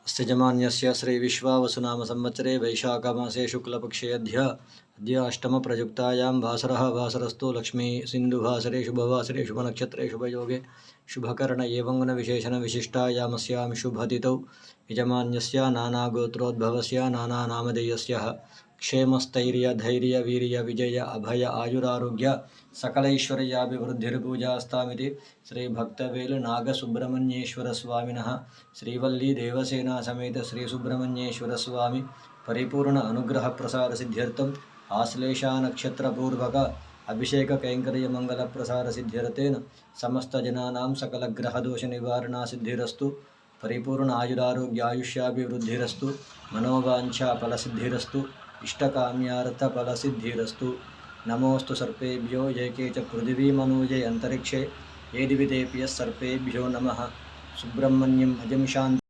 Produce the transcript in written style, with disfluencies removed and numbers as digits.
स्थजमान्यस्य श्री विश्वावसुनाम संवत्सरे वैशाखमासे शुक्लपक्षे अद्य अष्टमप्रयुक्तायां वासरः वासरस्तु लक्ष्मी सिन्धुवासरे शुभवासरे शुभनक्षत्रे शुभयोगे शुभकर्ण एवं गुणविशेषणविशिष्टायामस्यां शुभतिथौ यजमान्यस्य नानागोत्रोद्भवस्य नानानामधेयस्य क्षेमस्थैर्य धैर्य वीर्य विजय अभय आयुरारोग्य सकलैश्वर्याभिवृद्धिर्पूजास्तामिति श्री भक्तवेल नागसुब्रह्मण्येश्वर स्वामिनः श्रीवल्ली देवसेना समेत श्री सुब्रह्मण्येश्वर स्वामी परिपूर्ण अनुग्रह प्रसाद सिद्ध्यर्थम आश्लेषा नक्षत्रपूर्वक अभिषेक कैंकर्य मंगल प्रसाद सिद्ध्यर्थेन समस्त जनानां सकल ग्रह दोष निवारणा सिद्धिरस्तु परिपूर्ण आयुरारोग्य आयुष्याभिवृद्धिरस्तु मनोवांछा फलसिद्धिरस्तु इष्टकाम्यार्थ फलसिद्धिरस्तु। नमोस्तु सर्पेभ्यो ये के च पृथिवीमनूये अंतरिक्षे ये दिवितेभ्यः सर्पेभ्यो नमः। सुब्रह्मण्यम अजं शांति।